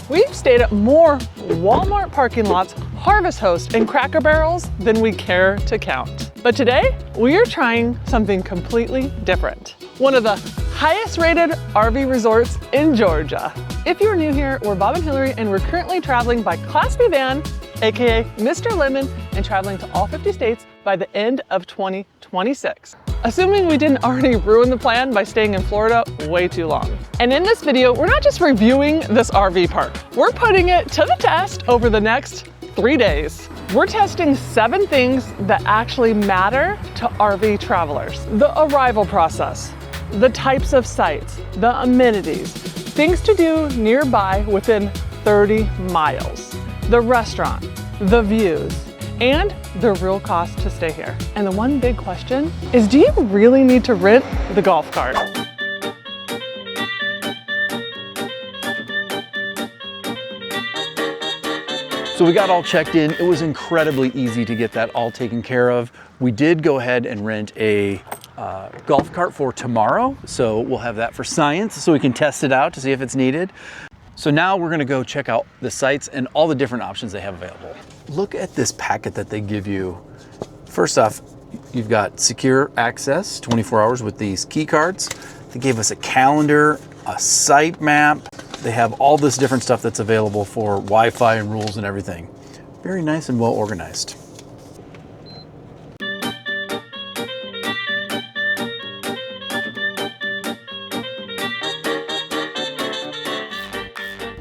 We've stayed at more Walmart parking lots, Harvest Host, and Cracker Barrels than we care to count. But today, we are trying something completely different. One of the highest rated RV resorts in Georgia. If you're new here, we're Bob and Hillary, and we're currently traveling by Class B van, AKA Mr. Lemon, and traveling to all 50 states by the end of 2026. Assuming we didn't already ruin the plan by staying in Florida way too long. And in this video, we're not just reviewing this RV park, we're putting it to the test over the next 3 days. We're testing 7 things that actually matter to RV travelers. The arrival process, the types of sites, the amenities, things to do nearby within 30 miles, the restaurant, the views, and the real cost to stay here. And the one big question is, do you really need to rent the golf cart? So we got all checked in. It was incredibly easy to get that all taken care of. We did go ahead and rent a golf cart for tomorrow. So we'll have that for science so we can test it out to see if it's needed. So now we're gonna go check out the sites and all the different options they have available. Look at this packet that they give you. First off, you've got secure access, 24 hours with these key cards. They gave us a calendar, a site map. They have all this different stuff that's available for Wi-Fi and rules and everything. Very nice and well organized.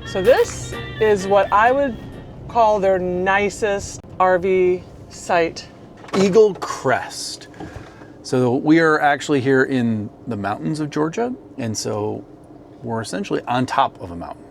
So this is what I would call their nicest RV site. Eagle Crest. So we are actually here in the mountains of Georgia, and so we're essentially on top of a mountain.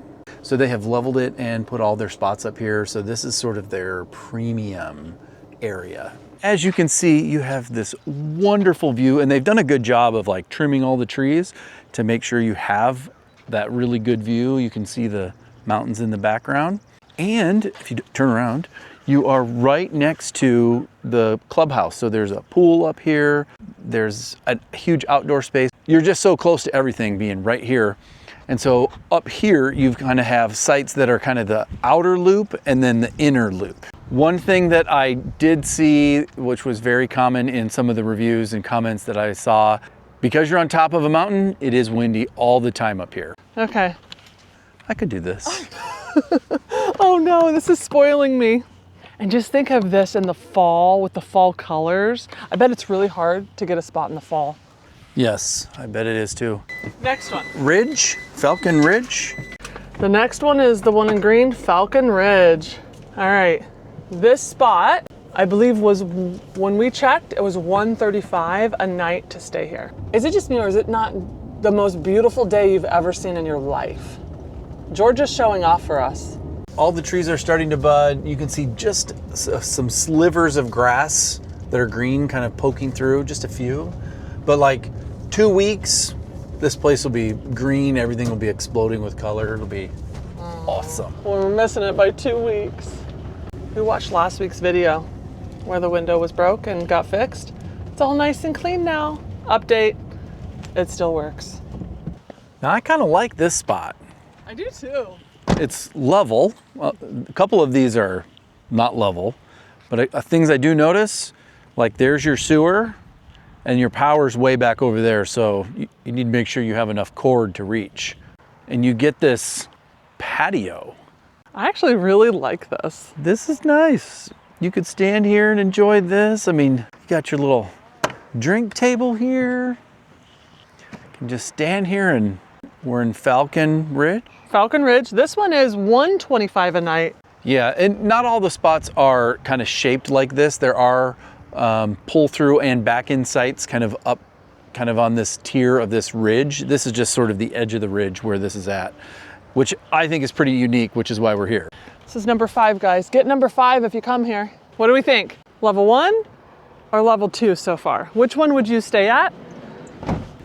So they have leveled it and put all their spots up here. So this is sort of their premium area. As you can see, you have this wonderful view, and they've done a good job of like trimming all the trees to make sure you have that really good view. You can see the mountains in the background. And if you turn around, you are right next to the clubhouse. So there's a pool up here. There's a huge outdoor space. You're just so close to everything being right here. And so up here, you kind of have sites that are kind of the outer loop and then the inner loop. One thing that I did see, which was very common in some of the reviews and comments that I saw, because you're on top of a mountain, it is windy all the time up here. Okay. I could do this. Oh no, this is spoiling me. And just think of this in the fall with the fall colors. I bet it's really hard to get a spot in the fall. Yes, I bet it is too. Next one. Ridge, Falcon Ridge. The next one is the one in green, Falcon Ridge. All right, this spot, I believe was, when we checked, it was $135 a night to stay here. Is it just me, or is it not the most beautiful day you've ever seen in your life? Georgia's showing off for us. All the trees are starting to bud. You can see just some slivers of grass that are green kind of poking through, just a few. But like 2 weeks, this place will be green. Everything will be exploding with color. It'll be awesome. Well, we're missing it by 2 weeks. We watched last week's video where the window was broke and got fixed. It's all nice and clean now. Update, it still works. Now I kind of like this spot. I do too. It's level. A couple of these are not level, but things I do notice, like there's your sewer and your power's way back over there. So you need to make sure you have enough cord to reach. And you get this patio. I actually really like this. This is nice. You could stand here and enjoy this. I mean, you got your little drink table here. You can just stand here, and we're in Falcon Ridge. Falcon Ridge, this one is $125 a night. Yeah, and not all the spots are kind of shaped like this. There are pull through and back in sites kind of up, kind of on this tier of this ridge. This is just sort of the edge of the ridge where this is at, which I think is pretty unique, which is why we're here. This is number 5, guys. Get number 5 if you come here. What do we think? Level 1 or level 2 so far? Which one would you stay at?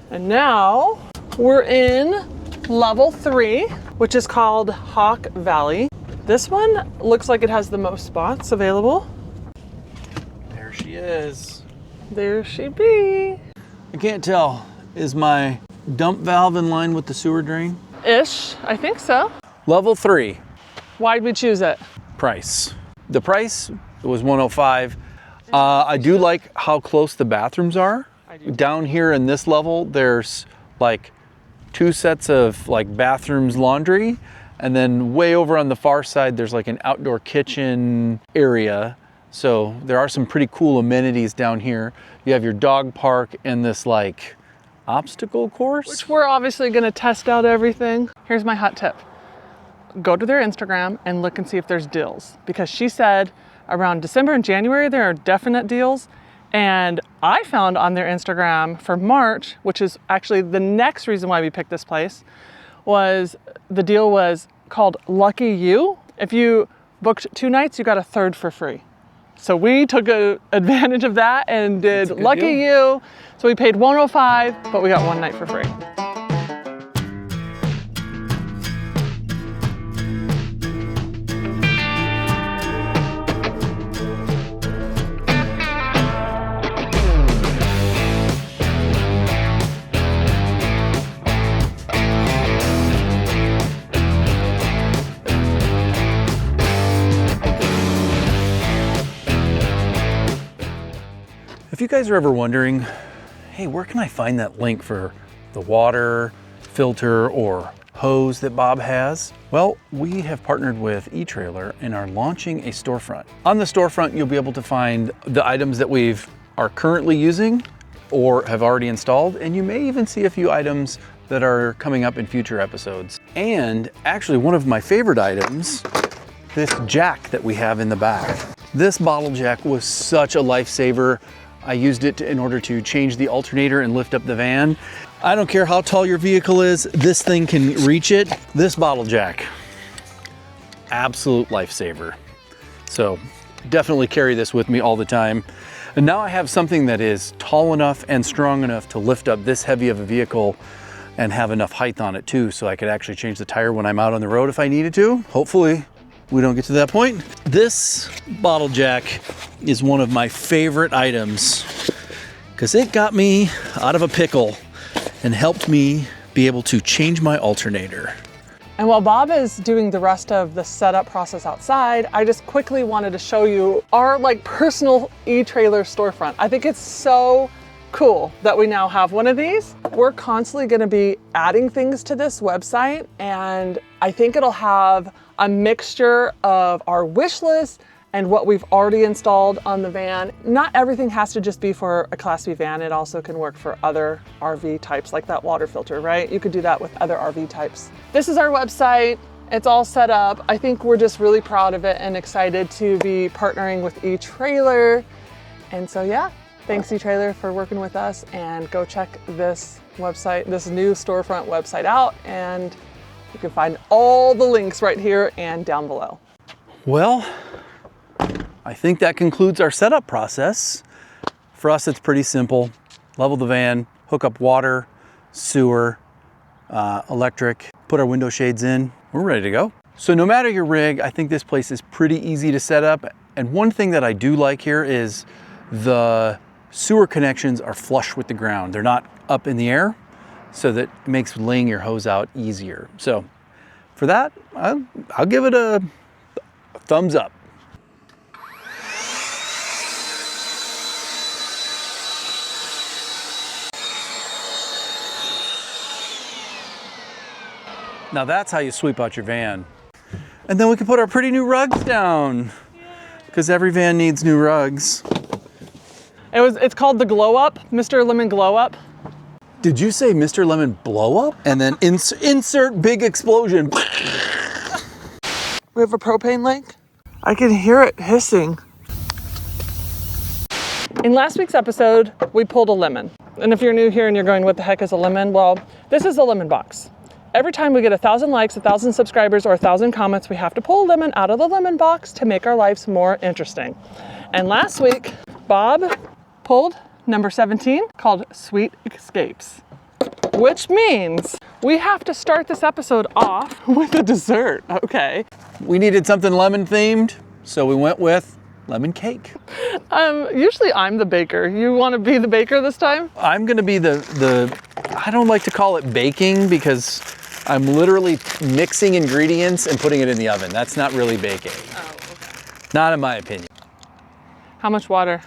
And now we're in level 3, which is called Hawk Valley. This one looks like it has the most spots available. There she is. There she be. I can't tell. Is my dump valve in line with the sewer drain? Ish, I think so. Level 3. Why'd we choose it? Price. The price was $105. I do like how close the bathrooms are. Down here in this level, there's like 2 sets of like bathrooms, laundry, and then way over on the far side, there's like an outdoor kitchen area. So there are some pretty cool amenities down here. You have your dog park and this like obstacle course. Which we're obviously gonna test out everything. Here's my hot tip. Go to their Instagram and look and see if there's deals. Because she said around December and January, there are definite deals. And I found on their Instagram for March, which is actually the next reason why we picked this place, was the deal was called Lucky You. If you booked 2 nights, you got a 3rd for free. So we took advantage of that and did Lucky You. So we paid $105, but we got 1 night for free. If you guys are ever wondering, hey, where can I find that link for the water filter or hose that Bob has? Well, we have partnered with eTrailer and are launching a storefront. On the storefront, you'll be able to find the items that are currently using or have already installed, and you may even see a few items that are coming up in future episodes. And actually, one of my favorite items, this jack that we have in the back. This bottle jack was such a lifesaver. I used it in order to change the alternator and lift up the van. I don't care how tall your vehicle is, this thing can reach it. This bottle jack, absolute lifesaver. So definitely carry this with me all the time. And now I have something that is tall enough and strong enough to lift up this heavy of a vehicle and have enough height on it too, so I could actually change the tire when I'm out on the road if I needed to. Hopefully we don't get to that point. This bottle jack is one of my favorite items because it got me out of a pickle and helped me be able to change my alternator. And while Bob is doing the rest of the setup process outside, I just quickly wanted to show you our like personal eTrailer storefront. I think it's so cool that we now have one of these. We're constantly gonna be adding things to this website, and I think it'll have a mixture of our wish list and what we've already installed on the van. Not everything has to just be for a Class B van. It also can work for other RV types, like that water filter, right? You could do that with other RV types. This is our website. It's all set up. I think we're just really proud of it and excited to be partnering with eTrailer. And so yeah, thanks eTrailer for working with us, and go check this website, this new storefront website out, and you can find all the links right here and down below. Well, I think that concludes our setup process. For us, it's pretty simple. Level the van, hook up water, sewer, electric, put our window shades in, we're ready to go. So no matter your rig, I think this place is pretty easy to set up. And one thing that I do like here is the sewer connections are flush with the ground. They're not up in the air, so that makes laying your hose out easier. So for that, I'll give it a thumbs up. Now that's how you sweep out your van. And then we can put our pretty new rugs down, because every van needs new rugs. It's called the Glow Up, Mr. Lemon Glow Up. Did you say Mr. Lemon blow up? And then insert big explosion. We have a propane link. I can hear it hissing. In last week's episode, we pulled a lemon. And if you're new here and you're going, what the heck is a lemon? Well, this is a lemon box. Every time we get 1,000 likes, 1,000 subscribers, or 1,000 comments, we have to pull a lemon out of the lemon box to make our lives more interesting. And last week, Bob pulled number 17, called Sweet Escapes, which means we have to start this episode off with a dessert, okay? We needed something lemon themed, so we went with lemon cake. Usually I'm the baker. You want to be the baker this time? I'm gonna be the I don't like to call it baking, because I'm literally mixing ingredients and putting it in the oven. That's not really baking. Oh, okay. Not in my opinion. How much water?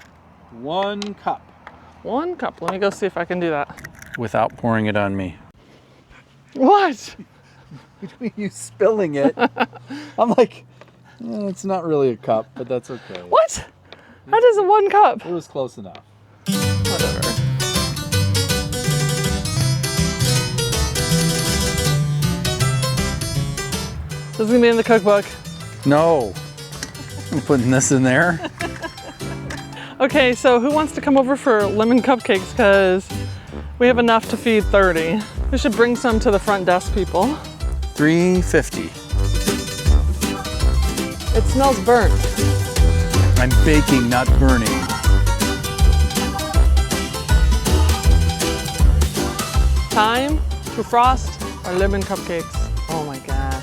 1 cup. 1 cup. Let me go see if I can do that. Without pouring it on me. What? Between you spilling it, I'm like, it's not really a cup, but that's okay. What? That isn't 1 cup. It was close enough. Whatever. This is gonna be in the cookbook. No. I'm putting this in there. Okay, so who wants to come over for lemon cupcakes? Because we have enough to feed 30. We should bring some to the front desk people. $3.50. It smells burnt. I'm baking, not burning. Time to frost our lemon cupcakes. Oh my gosh.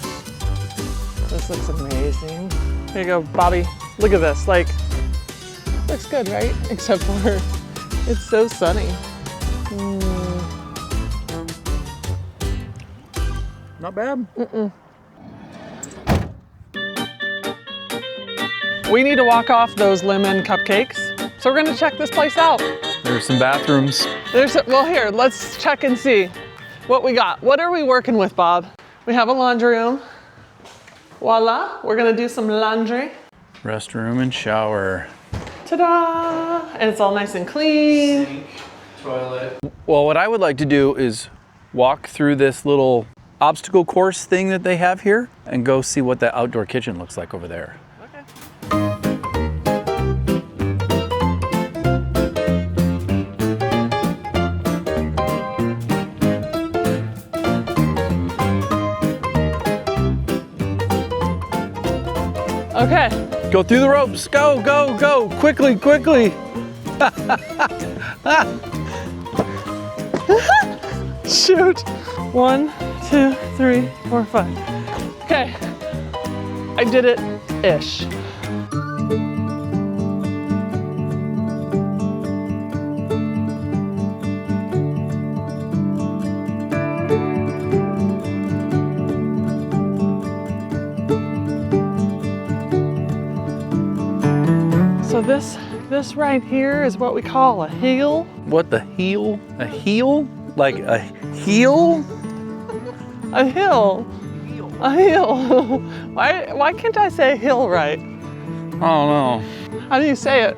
This looks amazing. Here you go, Bobby. Look at this. Like, looks good, right? Except for it's so sunny. Not bad. We need to walk off those lemon cupcakes. So we're gonna check this place out. There's some bathrooms. Well, here, let's check and see what we got. What are we working with, Bob? We have a laundry room. Voila, we're gonna do some laundry. Restroom and shower. Ta-da! And it's all nice and clean. Sink, toilet. Well, what I would like to do is walk through this little obstacle course thing that they have here and go see what that outdoor kitchen looks like over there. Okay. Go through the ropes. Go, go, go. Quickly, quickly. Shoot. 1, 2, 3, 4, 5. Okay. I did it-ish. So this right here is what we call a hill. What the heel? A heel? Like a heel? A hill. A hill. Why can't I say hill right? I don't know. How do you say it?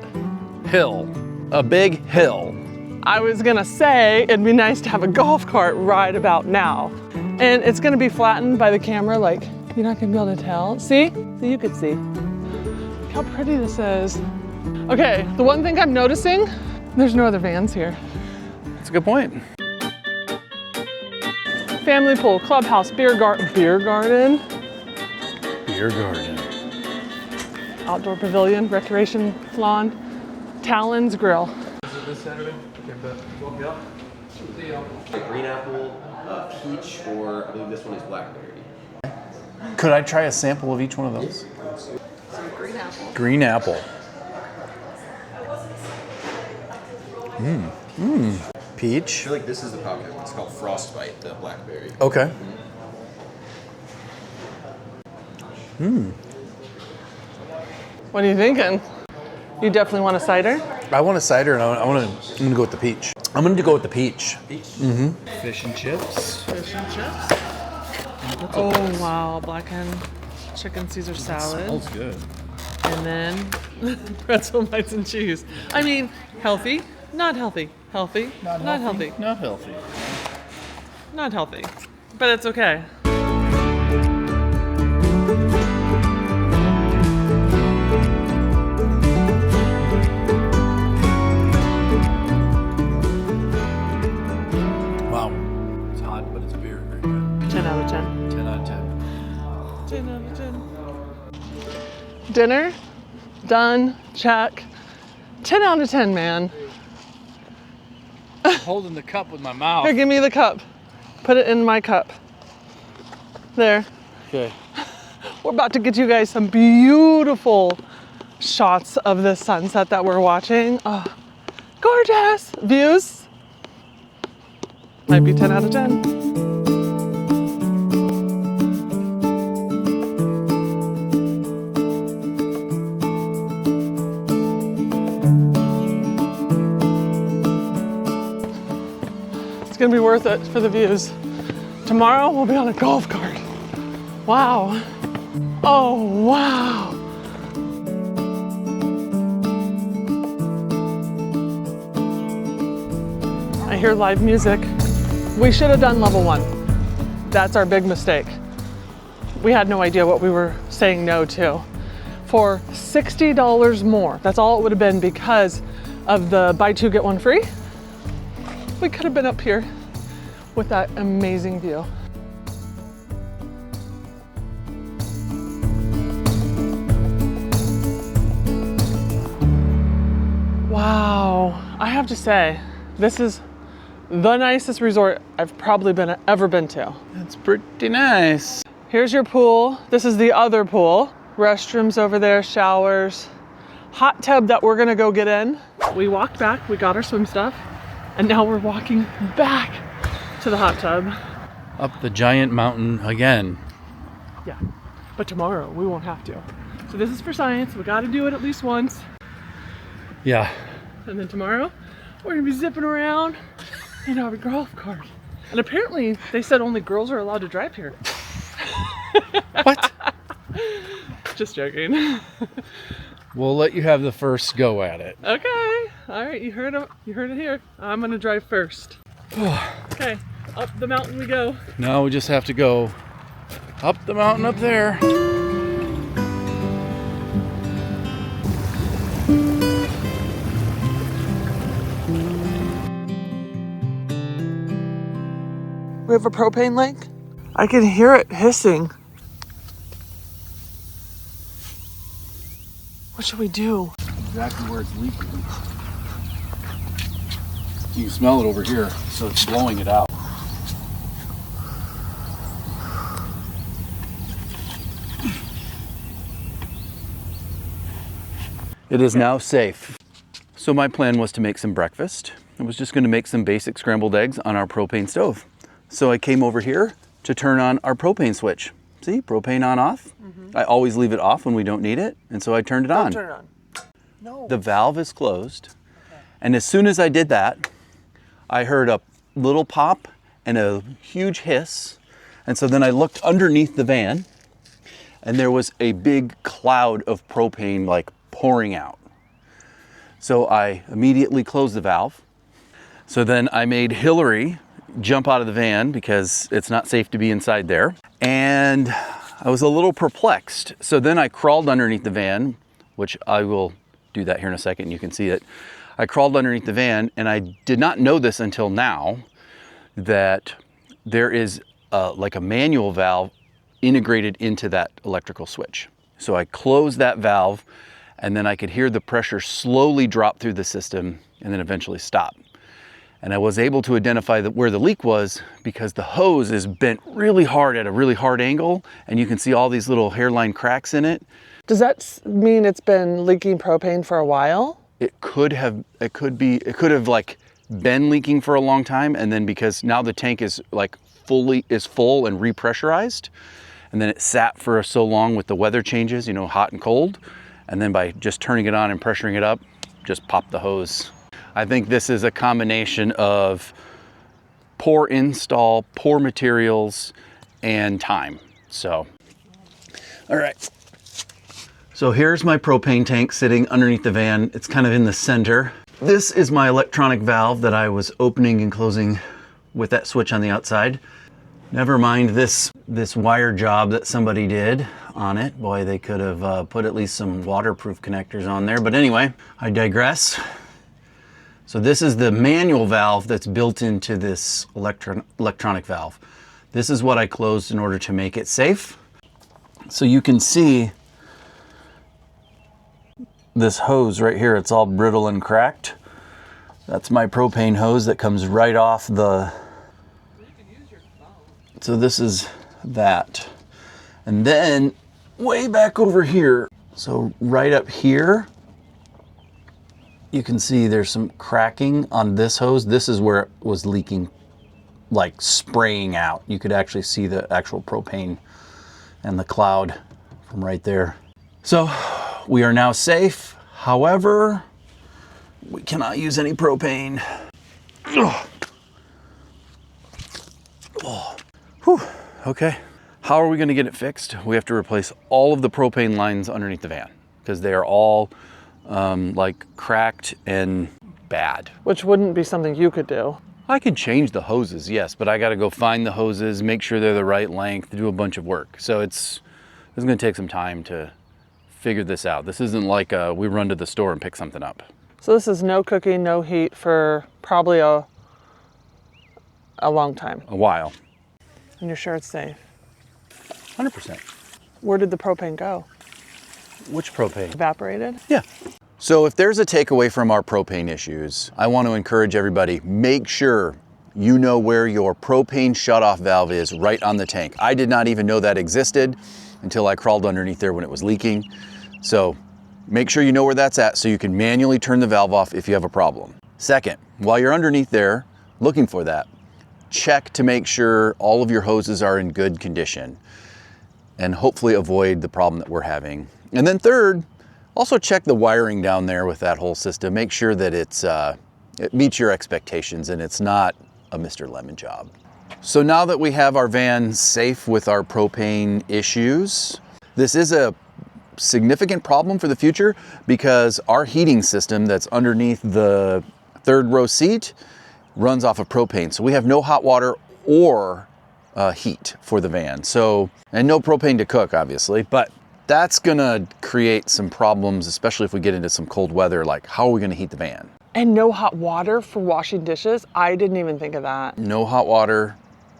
Hill. A big hill. I was gonna say it'd be nice to have a golf cart right about now. And it's gonna be flattened by the camera, like you're not gonna be able to tell. See? So you could see. Look how pretty this is. Okay, the one thing I'm noticing, there's no other vans here. That's a good point. Family pool, clubhouse, beer garden, Beer garden. outdoor pavilion, recreation lawn, Talon's Grill. Is it this Saturday? Green apple, peach, or I believe this one is blackberry. Could I try a sample of each one of those? Green apple. Green apple. Peach. I feel like this is the popular one. It's called Frostbite, the blackberry. Okay. What are you thinking? You definitely want a cider? I want a cider, and I'm gonna go with the peach. I'm gonna go with the peach. Fish and chips. Fish and chips. Oh wow, blackened chicken Caesar salad. Smells good. And then pretzel bites and cheese. I mean, healthy, not healthy. Healthy, not healthy. Not healthy. Not healthy. But it's okay. Wow. It's hot, but it's very, very good. 10 out of 10. 10 out of 10. 10 out of 10. Dinner, done, check. 10 out of 10, man. Holding the cup with my mouth. Here, give me the cup. Put it in my cup. There. Okay. We're about to get you guys some beautiful shots of the sunset that we're watching. Oh, gorgeous views. Might be 10 out of 10. gonna be worth it for the views. Tomorrow we'll be on a golf cart. Wow. Oh, wow. I hear live music. We should have done level 1. That's our big mistake. We had no idea what we were saying no to. For $60 more, that's all it would have been because of the buy 2 get 1 free. We could have been up here with that amazing view. Wow, I have to say, this is the nicest resort I've probably ever been to. It's pretty nice. Here's your pool. This is the other pool. Restrooms over there, showers, hot tub that we're gonna go get in. We walked back, we got our swim stuff, and now we're walking back to the hot tub. Up the giant mountain again. Yeah, but tomorrow we won't have to. So this is for science. We gotta do it at least once. Yeah. And then tomorrow, we're gonna be zipping around in our golf cart. And apparently they said only girls are allowed to drive here. What? Just joking. We'll let you have the first go at it. Okay, all right, you heard it here. I'm gonna drive first. Okay, up the mountain we go. Now we just have to go up the mountain up there. We have a propane lake. I can hear it hissing. What should we do? Exactly where it's leaking. You can smell it over here, so it's blowing it out. It is now safe. So my plan was to make some breakfast. I was just going to make some basic scrambled eggs on our propane stove. So I came over here to turn on our propane switch. See, propane on off. I always leave it off when we don't need it, and so I turned it on. Turn it on. No. The valve is closed, and as soon as I did that, I heard a little pop and a huge hiss, and so then I looked underneath the van, and there was a big cloud of propane like pouring out. So I immediately closed the valve. So then I made Hillary jump out of the van because it's not safe to be inside there. And I was a little perplexed. So then I crawled underneath the van, which I will do that here in a second. You can see it. I crawled underneath the van, and I did not know this until now, that there is like a manual valve integrated into that electrical switch. So I closed that valve, and then I could hear the pressure slowly drop through the system and then eventually stop. And I was able to identify where the leak was because the hose is bent really hard at a really hard angle, and you can see all these little hairline cracks in it. Does that mean it's been leaking propane for a while? It could have like been leaking for a long time, and then because now the tank is like full and repressurized, and then it sat for so long with the weather changes, you know, hot and cold, and then by just turning it on and pressuring it up, just popped the hose. I think this is a combination of poor install, poor materials, and time. So, all right. So here's my propane tank sitting underneath the van. It's kind of in the center. This is my electronic valve that I was opening and closing with that switch on the outside. Never mind this wire job that somebody did on it. Boy, they could have put at least some waterproof connectors on there. But anyway, I digress. So this is the manual valve that's built into this electronic valve. This is what I closed in order to make it safe. So you can see this hose right here, it's all brittle and cracked. That's my propane hose that comes right off the... So this is that. And then way back over here, so right up here, you can see there's some cracking on this hose. This is where it was leaking, like spraying out. You could actually see the actual propane and the cloud from right there. So we are now safe. However, we cannot use any propane. Ugh. Whew, okay. How are we gonna get it fixed? We have to replace all of the propane lines underneath the van because they are all like cracked and bad. Which wouldn't be something you could do. I can change the hoses, yes, but I gotta go find the hoses, make sure they're the right length, do a bunch of work. So it's gonna take some time to figure this out. This isn't like we run to the store and pick something up. So this is no cooking, no heat for probably a long time. A while. And you're sure it's safe? 100%. Where did the propane go? Which propane? Evaporated? Yeah. So if there's a takeaway from our propane issues, I want to encourage everybody, make sure you know where your propane shutoff valve is right on the tank. I did not even know that existed until I crawled underneath there when it was leaking. So make sure you know where that's at so you can manually turn the valve off if you have a problem. Second, while you're underneath there looking for that, check to make sure all of your hoses are in good condition and hopefully avoid the problem that we're having. And then third, also check the wiring down there with that whole system. Make sure that it meets your expectations and it's not a Mr. Lemon job. So now that we have our van safe with our propane issues, this is a significant problem for the future because our heating system that's underneath the third row seat runs off of propane. So we have no hot water or heat for the van. So, and no propane to cook, obviously, but that's gonna create some problems, especially if we get into some cold weather, like how are we gonna heat the van? And no hot water for washing dishes? I didn't even think of that. No hot water,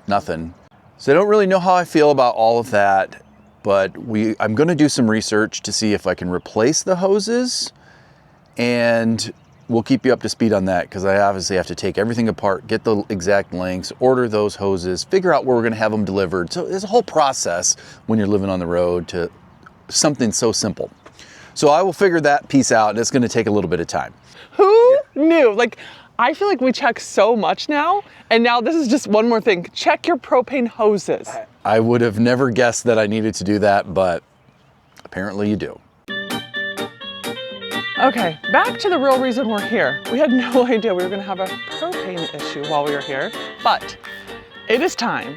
nothing. So I don't really know how I feel about all of that, but I'm gonna do some research to see if I can replace the hoses, and we'll keep you up to speed on that because I obviously have to take everything apart, get the exact lengths, order those hoses, figure out where we're gonna have them delivered. So there's a whole process when you're living on the road to something so simple. So I will figure that piece out, and it's gonna take a little bit of time. Who knew? Like, I feel like we check so much now, and now this is just one more thing. Check your propane hoses. I would have never guessed that I needed to do that, but apparently you do. Okay, back to the real reason we're here. We had no idea we were gonna have a propane issue while we were here, but it is time.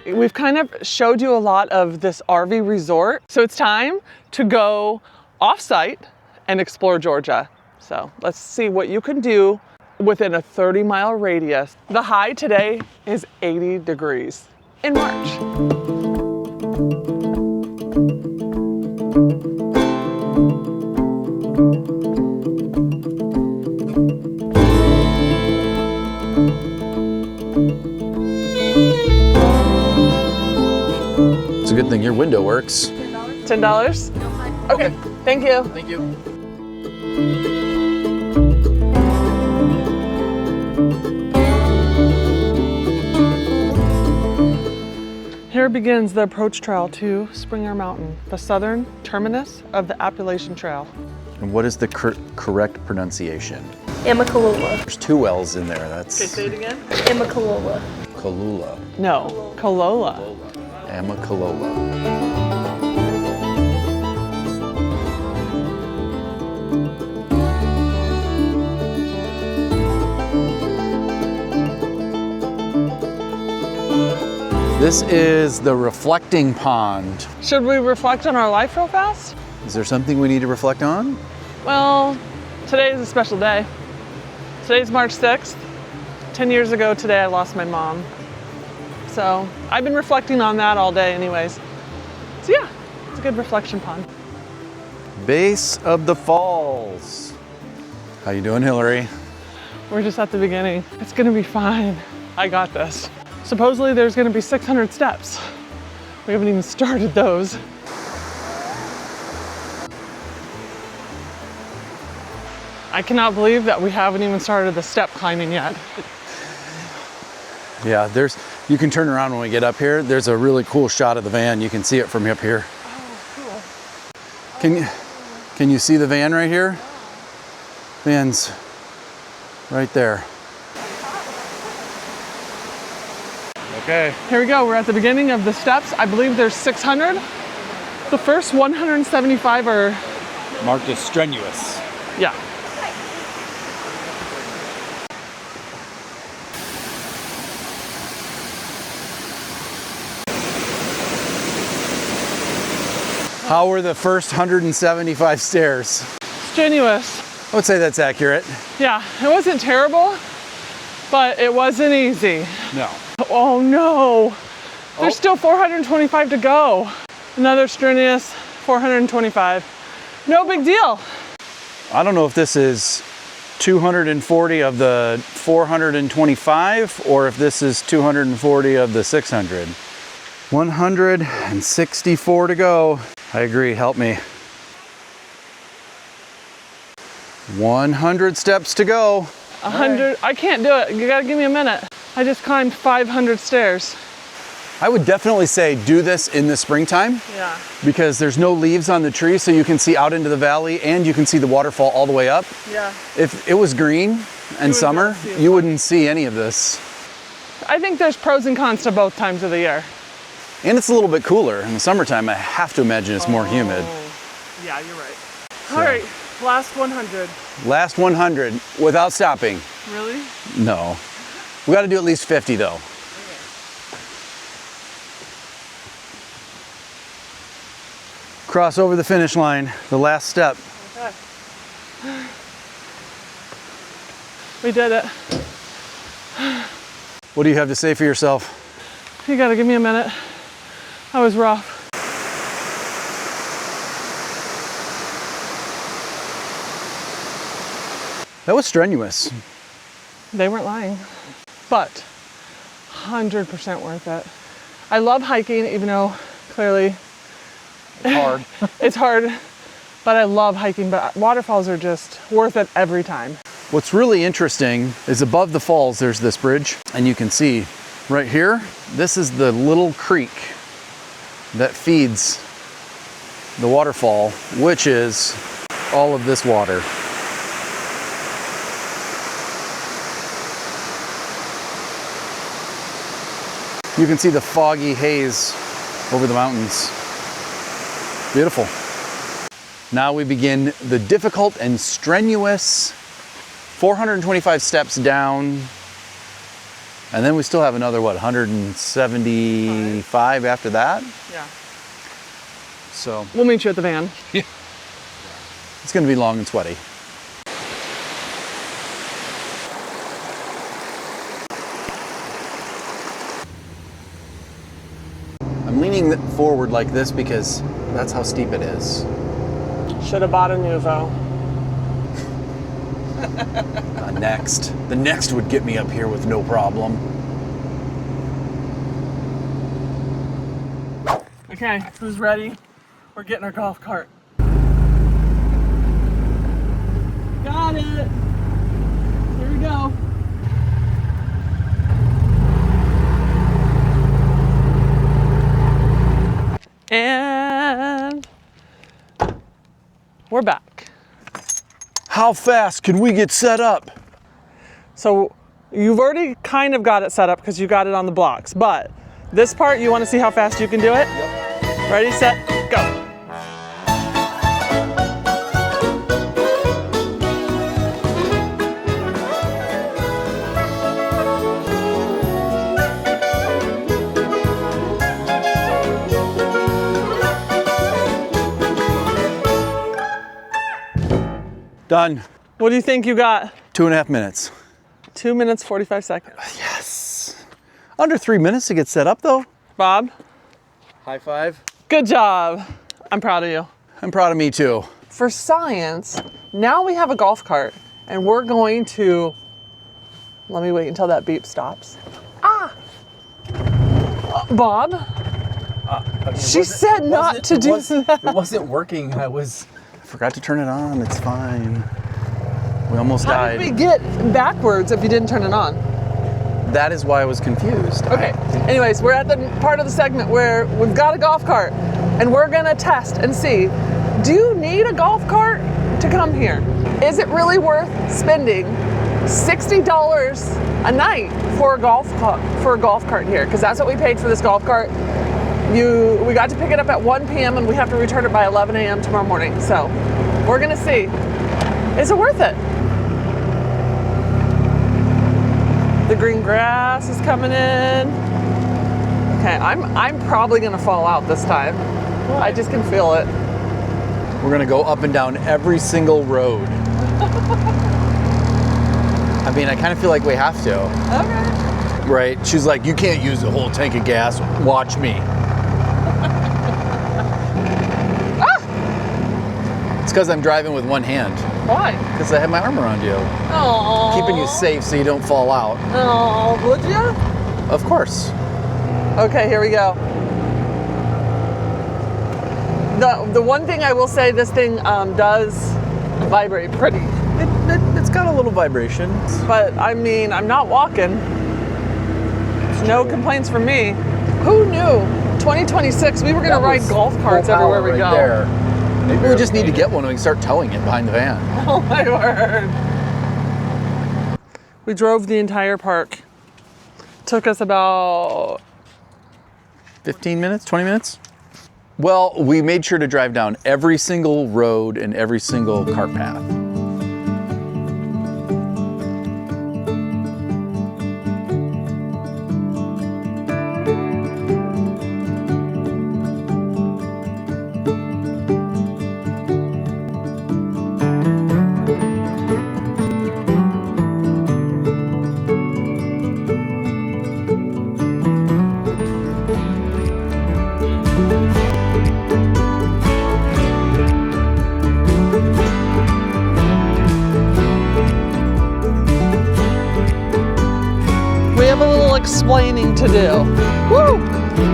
We've kind of showed you a lot of this RV resort, so it's time to go off-site and explore Georgia. So let's see what you can do within a 30-mile radius. The high today is 80 degrees in March. It's a good thing your window works. $10? Okay, thank you. Thank you. Here begins the approach trail to Springer Mountain, the southern terminus of the Appalachian Trail. And what is the correct pronunciation? Amicalola. There's two L's in there. That's Say it again. Amicalola. Kalula. No, Colola. Amicalola. This is the reflecting pond. Should we reflect on our life real fast? Is there something we need to reflect on? Well, today is a special day. Today's March 6th. 10 years ago today I lost my mom. So I've been reflecting on that all day anyways. So yeah, it's a good reflection pond. Base of the falls. How you doing, Hillary? We're just at the beginning. It's gonna be fine. I got this. Supposedly there's gonna be 600 steps. We haven't even started those. I cannot believe that we haven't even started the step climbing yet. Yeah, you can turn around when we get up here. There's a really cool shot of the van. You can see it from up here. Oh, cool. Can you see the van right here? Van's right there. Okay. Here we go, we're at the beginning of the steps. I believe there's 600. The first 175 are... Marked as strenuous. Yeah. How were the first 175 stairs? Strenuous. I would say that's accurate. Yeah, it wasn't terrible, but it wasn't easy. No. Oh no, there's still 425 to go. Another strenuous 425. No big deal. I don't know if this is 240 of the 425 or if this is 240 of the 600. 164 to go. I agree, help me. 100 steps to go. 100, I can't do it. You gotta give me a minute. I just climbed 500 stairs. I would definitely say do this in the springtime. Yeah. Because there's no leaves on the tree, so you can see out into the valley and you can see the waterfall all the way up. Yeah. If it was green and summer, you wouldn't see any of this. I think there's pros and cons to both times of the year. And it's a little bit cooler. In the summertime, I have to imagine it's more humid. Yeah, you're right. All right, last 100. Last 100 without stopping. Really? No. We got to do at least 50 though. Cross over the finish line, the last step. Okay. We did it. What do you have to say for yourself? You gotta give me a minute. That was rough. That was strenuous. They weren't lying, but 100% worth it. I love hiking, even though clearly Hard. it's hard, but I love hiking, but waterfalls are just worth it every time. What's really interesting is above the falls, there's this bridge, and you can see right here, this is the little creek that feeds the waterfall, which is all of this water. You can see the foggy haze over the mountains. Beautiful. Now we begin the difficult and strenuous 425 steps down, and then we still have another, what, 175 after that? Yeah. So We'll meet you at the van. it's gonna be long and sweaty. I'm leaning forward like this because that's how steep it is. Should have bought a Nuvo. Next. The next would get me up here with no problem. Okay, who's ready? We're getting our golf cart. Got it. Here we go. And we're back. How fast can we get set up? So you've already kind of got it set up because you got it on the blocks, but this part, you want to see how fast you can do it? Yep. Ready, set, go. Done. What do you think you got? 2.5 minutes. 2 minutes, 45 seconds. Yes. Under 3 minutes to get set up though. Bob, High five. good job. I'm proud of you. I'm proud of me too. For science, now we have a golf cart and we're going to, let me wait until that beep stops. Bob, she said not to do that. It wasn't working. I Forgot to turn it on. It's fine. We almost How died. did we get backwards if you didn't turn it on? That is why I was confused. Okay, anyways, we're at the part of the segment where we've got a golf cart and we're gonna test and see, do you need a golf cart to come here? Is it really worth spending $60 a night for a golf cart here? Because that's what we paid for this golf cart. We got to pick it up at 1 p.m. and we have to return it by 11 a.m. tomorrow morning. So we're gonna see, is it worth it? The green grass is coming in. Okay, I'm probably gonna fall out this time. I just can feel it. We're gonna go up and down every single road. I mean, I kind of feel like we have to. Okay. Right? She's like, you can't use the whole tank of gas. Watch me. It's because I'm driving with one hand. Why? Because I have my arm around you. Oh. Keeping you safe so you don't fall out. Oh, would you? Of course. Okay, here we go. The one thing I will say, this thing does vibrate pretty. It's got a little vibration. But I mean, I'm not walking. No complaints from me. Who knew? 2026, we were going to ride golf carts everywhere we go. There. Maybe we just need to get one and we can start towing it behind the van. Oh my word. We drove the entire park. Took us about 15 minutes, 20 minutes? Well, we made sure to drive down every single road and every single cart path. We have a little explaining to do. Woo!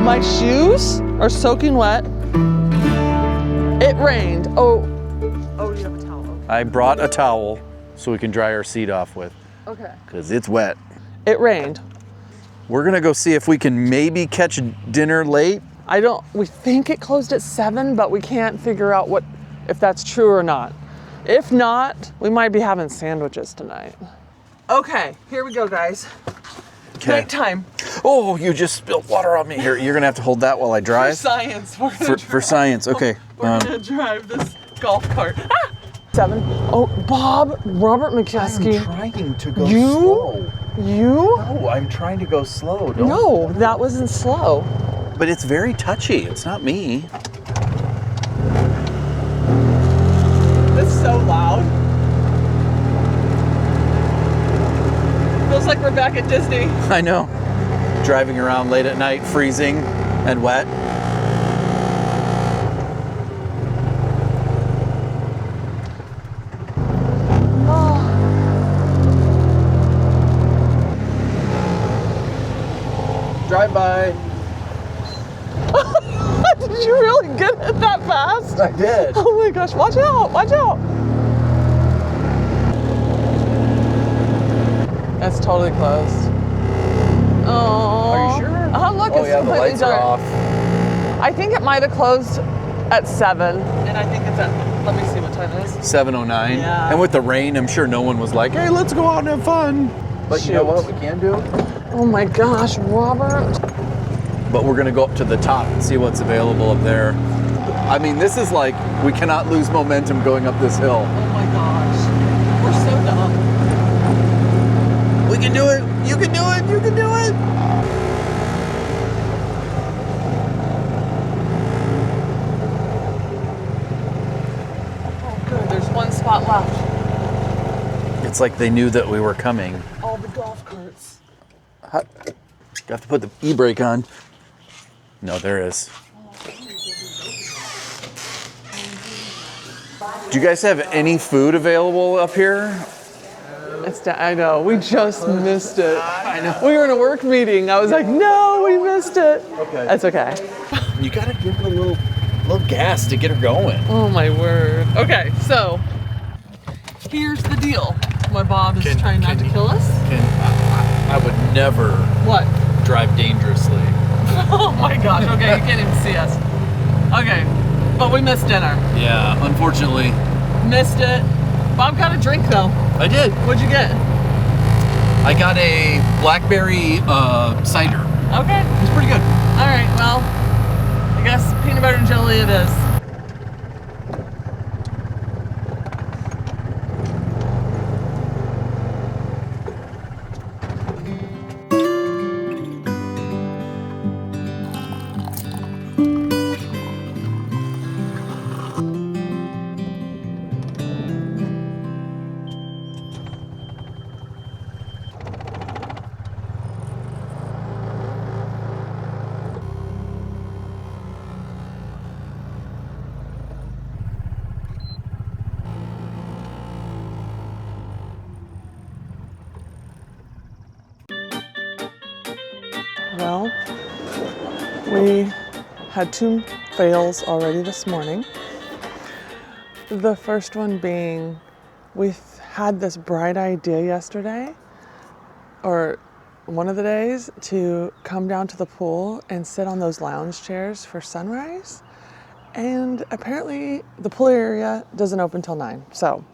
My shoes are soaking wet. It rained. Oh, you have a towel. I brought a towel so we can dry our seat off with, Okay. because it's wet. It rained. We're gonna go see if we can maybe catch dinner late. We think it closed at 7, but we can't figure out if that's true or not. If not, we might be having sandwiches tonight. Okay, here we go, guys. Nighttime. Oh, you just spilled water on me. Here, you're gonna have to hold that while I For drive. science. For science, okay. We're gonna drive this golf cart. 7. Oh, Bob, Robert McCaskey. I'm trying to go You? slow. You? No, I'm trying to go slow. Don't. No, that wasn't slow. But it's very touchy. It's not me. It's so loud. Feels like we're back at Disney. I know. Driving around late at night, freezing and wet. Drive by. Did you really get it that fast? I did. Oh my gosh, watch out, watch out. That's totally closed. Oh. Are you sure? Look, Oh it's yeah, the completely lights are dark. off. I think it might have closed at 7. And I think it's at, let me see what time it is. 7:09. Yeah. And with the rain, I'm sure no one was like, hey, let's go out and have fun. But you know Shoot. what we can do? Oh my gosh, Robert. But we're gonna go up to the top and see what's available up there. I mean, this is like, we cannot lose momentum going up this hill. Oh my gosh. We're so dumb. We can do it. You can do it. You can do it. Oh good, there's one spot left. It's like they knew that we were coming. All the golf carts. You have to put the e-brake on. No, there is. Do you guys have any food available up here? I know, we just missed it. I know. We were in a work meeting. I was like, no, we missed it. Okay. That's okay. You gotta give it a little gas to get her going. Oh my word. Okay, so here's the deal. My Bob is trying not to kill us. I would never What? drive dangerously. Oh my gosh, okay, you can't even see us. Okay, but we missed dinner. Yeah, unfortunately. Missed it. Bob got a drink though. I did. What'd you get? I got a blackberry cider. Okay. It's pretty good. All right, well, I guess peanut butter and jelly it is. Well, we had 2 fails already this morning. The first one being we had this bright idea yesterday, or one of the days, to come down to the pool and sit on those lounge chairs for sunrise. And apparently the pool area doesn't open till 9, so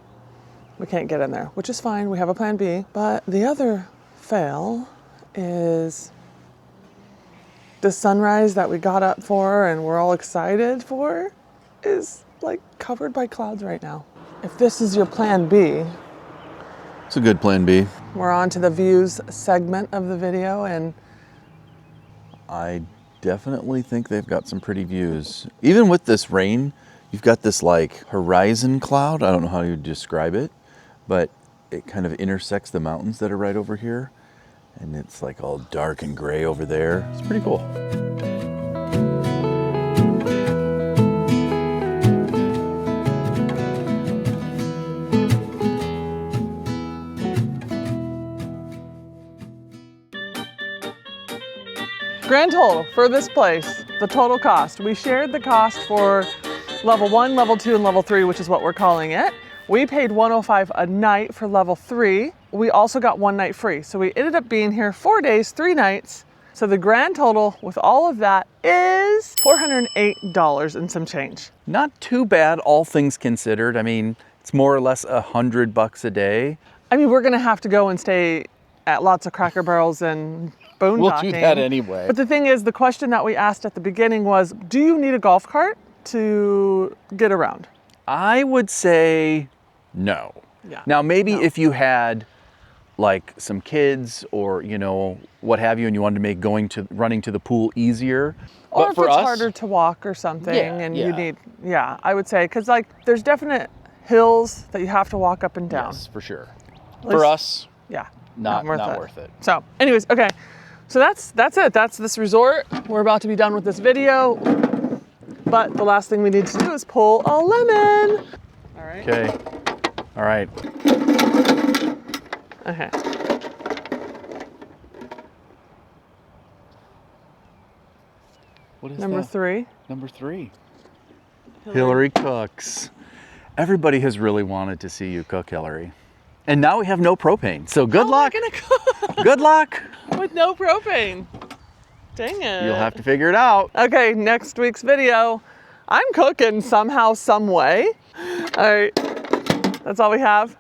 we can't get in there, which is fine. We have a plan B. But the other fail is the sunrise that we got up for and we're all excited for is like covered by clouds right now. If this is your plan B, It's a good plan B. we're on to the views segment of the video, and I definitely think they've got some pretty views. Even with this rain, you've got this like horizon cloud. I don't know how you describe it, but it kind of intersects the mountains that are right over here. And it's like all dark and gray over there. It's pretty cool. grand total for this place, the total cost. We shared the cost for level 1, level 2, and level 3, which is what we're calling it. We paid $105 a night for level 3. We also got 1 night free. So we ended up being here 4 days, 3 nights. So the grand total with all of that is $408 and some change. Not too bad, all things considered. I mean, it's more or less $100 a day. I mean, we're gonna have to go and stay at lots of Cracker Barrels and boondocking. We'll do that anyway. But the thing is, the question that we asked at the beginning was, do you need a golf cart to get around? I would say no. Yeah. Now, maybe No. if you had like some kids or, you know, what have you, and you wanted to make running to the pool easier. Or But if for it's us, harder to walk or something, Yeah, and yeah. you need, I would say, because like there's definite hills that you have to walk up and down. yes, for sure. At For least- us, Yeah. not worth it. So, anyways, okay. So that's it. That's this resort. We're about to be done with this video, but the last thing we need to do is pull a lemon. All right. Okay. All right. Okay. What is Number that? 3. Number 3. Hillary cooks. Everybody has really wanted to see you cook, Hillary. And now we have no propane. So good luck. How am I gonna cook Good luck. with no propane? Dang it. You'll have to figure it out. Okay, next week's video, I'm cooking somehow, some way. All right, that's all we have.